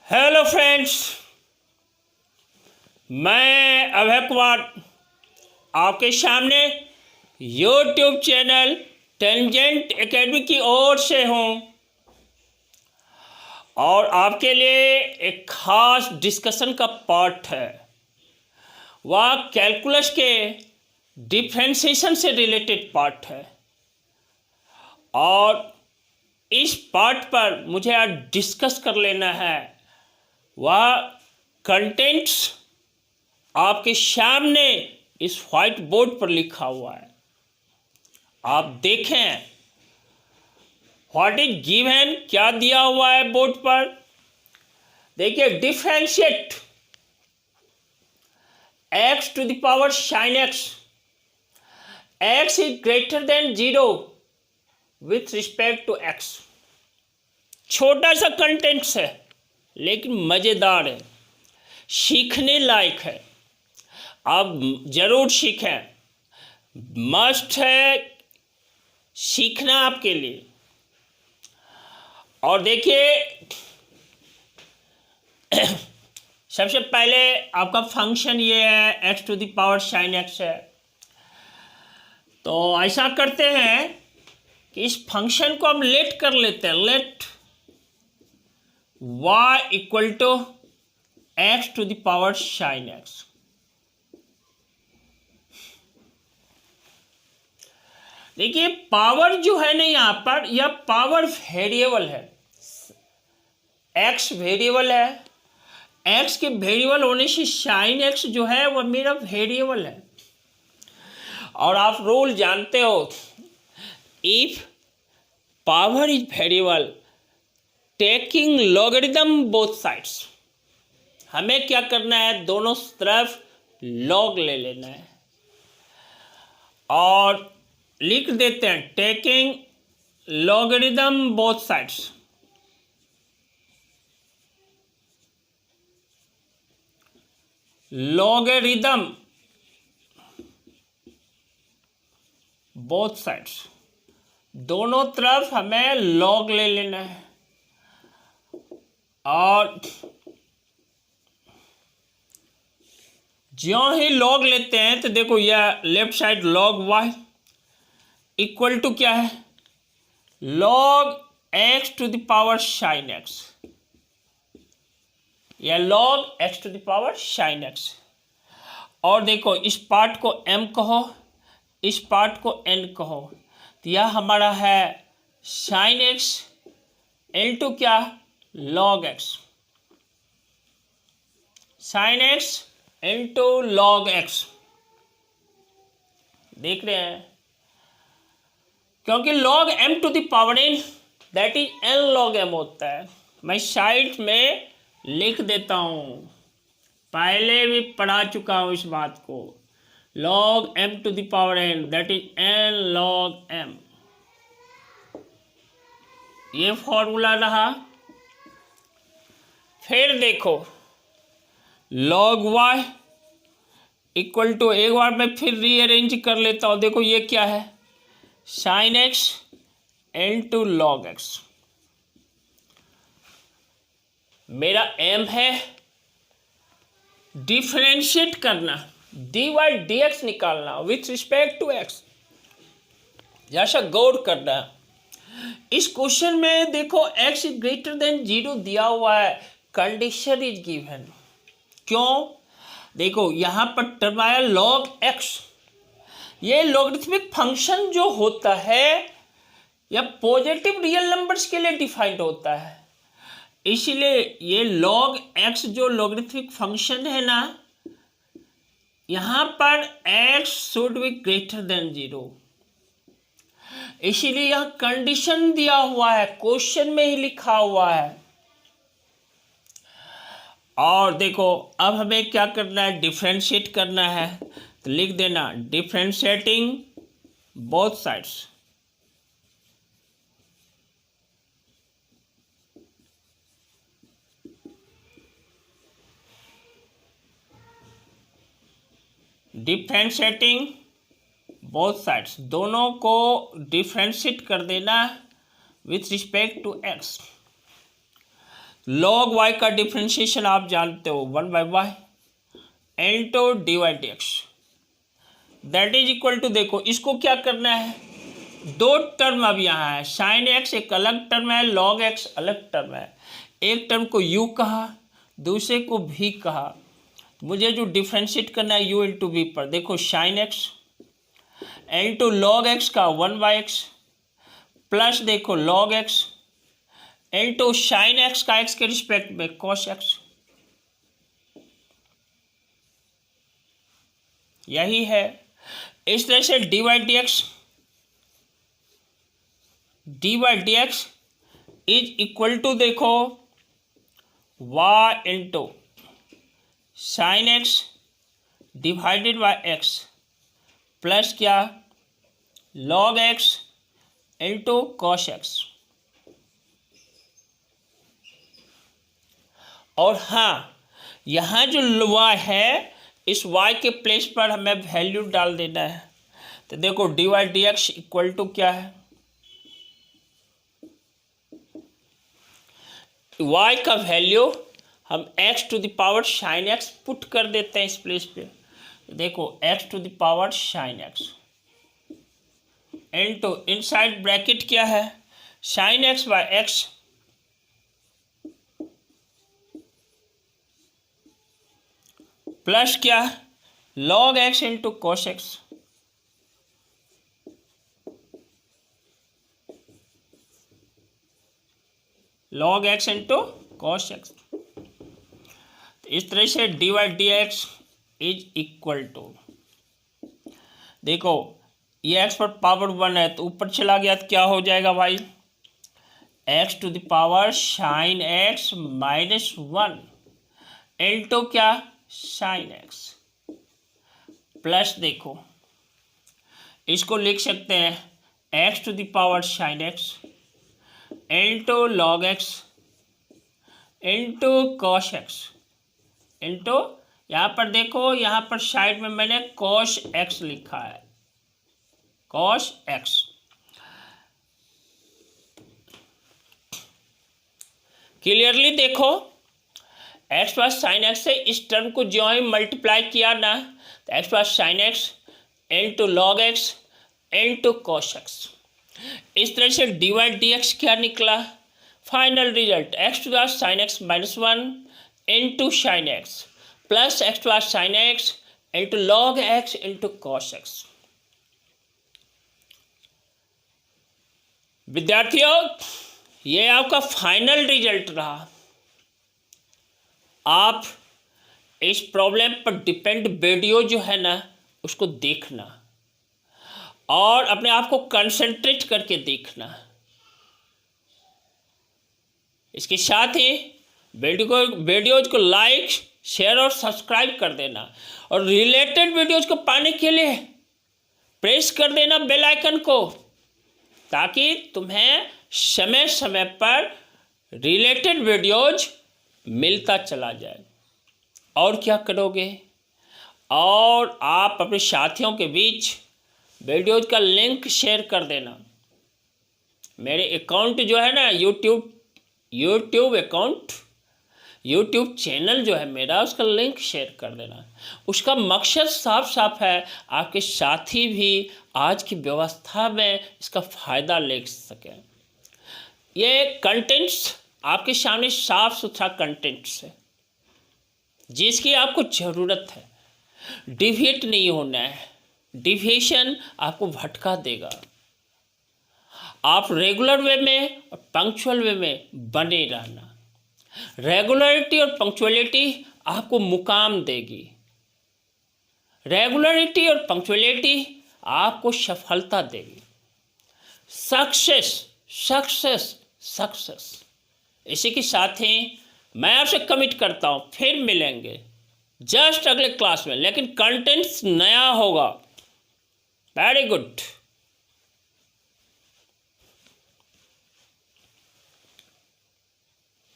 Hello friends, मैं अभय कुमार आपके सामने यूट्यूब चैनल टेंजेंट एकेडमी की ओर से हूँ और आपके लिए एक ख़ास डिस्कशन का पार्ट है। वह कैलकुलस के डिफरेंशिएशन से रिलेटेड पार्ट है और इस पार्ट पर मुझे आज डिस्कस कर लेना है। वह कंटेंट्स आपके सामने इस व्हाइट बोर्ड पर लिखा हुआ है, आप देखें। व्हाट इज गिवन, क्या दिया हुआ है बोर्ड पर। देखिए, differentiate x to the power sine x is greater than 0 with respect to x। छोटा सा कंटेंट्स है लेकिन मज़ेदार है, सीखने लायक है, आप ज़रूर सीखें। मस्ट है सीखना आपके लिए। और देखिए, सबसे पहले आपका फंक्शन ये है x to the power sine x है। तो ऐसा करते हैं कि इस फंक्शन को हम लेट कर लेते हैं। Let y equal to x to the power sine x। देखिए, पावर जो है ना यहाँ पर, यह पावर वेरिएबल है। x वेरिएबल है, x के वेरिएबल होने से साइन x जो है वह मेरा वेरिएबल है। और आप रूल जानते हो, if power is variable taking logarithm both sides. हमें क्या करना है, दोनों तरफ लॉग ले लेना है और लिख देते हैं taking logarithm both sides. Logarithm both sides, दोनों तरफ हमें लॉग ले लेना है। और ज्यों ही लॉग लेते हैं तो देखो, यह left side log y equal to क्या है, log x to the power sine x, या log x to the power sine x। और देखो, इस पार्ट को m कहो, इस पार्ट को n कहो, तो यह हमारा है साइन x इंटू क्या, log x। Sine x into log x, देख रहे हैं, क्योंकि log m to the power n that is n log m होता है। मैं साइड में लिख देता हूं, पहले भी पढ़ा चुका हूं इस बात को। Log m to the power n that is n log m, ये फॉर्मूला रहा। फिर देखो, लॉग y इक्वल टू, एक बार मैं फिर रीअरेंज कर लेता हूँ। देखो, ये क्या है, sine x into log x। मेरा m है डिफरेंशिएट करना, dy dx निकालना विथ रिस्पेक्ट टू x, जैसा गौर करना। इस क्वेश्चन में देखो, x इज ग्रेटर देन 0 दिया हुआ है, कंडीशन इज गिवन। क्यों, देखो यहाँ पर टर्म आया लॉग x। ये लॉगरिथमिक फंक्शन जो होता है यह पॉजिटिव रियल नंबर्स के लिए डिफाइंड होता है, इसीलिए ये लॉग x जो लॉगरिथमिक फंक्शन है ना, यहाँ पर x should be greater than 0, इसीलिए यह कंडीशन दिया हुआ है, क्वेश्चन में ही लिखा हुआ है। और देखो, अब हमें क्या करना है, डिफरेंशिएट करना है। तो लिख देना differentiating both sides. Differentiating both sides, दोनों को डिफरेंशिएट कर देना with respect to x। Log y का डिफ्रेंशिएशन आप जानते हो 1/y into d y d x that is equal to, देखो इसको क्या करना है, दो टर्म अब यहाँ है, साइन एक्स एक अलग टर्म है, लॉग एक्स अलग टर्म है, एक टर्म को u कहा दूसरे को v कहा, मुझे जो डिफ्रेंशिएट करना है u इंटू वी पर, देखो sine x into log x का 1/x प्लस देखो log x into sine x का एक्स के रिस्पेक्ट में कॉस एक्स, यही है। इस तरह से d y d x is equal to देखो y into sine x divided by x plus क्या log x into cos x. और हाँ, यहाँ जो y है इस y के प्लेस पर हमें वैल्यू डाल देना है, तो देखो d y d x equal to क्या है, y का वैल्यू हम x to the power sine x put कर देते हैं इस प्लेस पे, देखो x to the power sine x into inside bracket क्या है sine x by x plus क्या log x into cos x, log x into cos x. इस तरह से d y d x is equal to, देखो ये x पर power 1 है तो ऊपर चला गया तो क्या हो जाएगा भाई, x to the power sine x minus 1 into क्या साइन एक्स प्लस देखो इसको लिख सकते हैं x to the power sine x into log x into cos x into, यहाँ पर देखो यहाँ पर साइड में मैंने कॉस एक्स लिखा है, कॉस एक्स। क्लियरली देखो एक्स प्लस साइन एक्स से इस टर्म को जो ही मल्टीप्लाई किया ना तो x plus sign x into log x into cos x. इस तरह से डी वाई डी एक्स क्या निकला, final result x two plus sign x minus 1 into sine x plus x plus sign x into log x into cos x. विद्यार्थियों ये आपका final result रहा। आप इस प्रॉब्लम पर डिपेंड वीडियो जो है ना उसको देखना और अपने आप को कंसंट्रेट करके देखना। इसके साथ ही वीडियोज को लाइक शेयर और सब्सक्राइब कर देना और रिलेटेड वीडियोज को पाने के लिए प्रेस कर देना बेल आइकन को, ताकि तुम्हें समय समय पर रिलेटेड वीडियोज मिलता चला जाए। और क्या करोगे, और आप अपने साथियों के बीच वीडियोज का लिंक शेयर कर देना। मेरे अकाउंट जो है ना यूट्यूब अकाउंट, यूट्यूब चैनल जो है मेरा, उसका लिंक शेयर कर देना। उसका मकसद साफ साफ है आपके साथी भी आज की व्यवस्था में इसका फ़ायदा ले सकें। ये कंटेंट्स आपके सामने साफ सुथरा कंटेंट्स है जिसकी आपको ज़रूरत है। डिविएट नहीं होना है, डिविएशन आपको भटका देगा। आप रेगुलर वे में और पंक्चुअल वे में बने रहना। रेगुलरिटी और पंक्चुअलिटी आपको मुकाम देगी। रेगुलरिटी और पंक्चुअलिटी आपको सफलता देगी। Success success success. इसी के साथ ही मैं आपसे कमिट करता हूँ फिर मिलेंगे जस्ट अगले क्लास में, लेकिन कंटेंट्स नया होगा। Very good.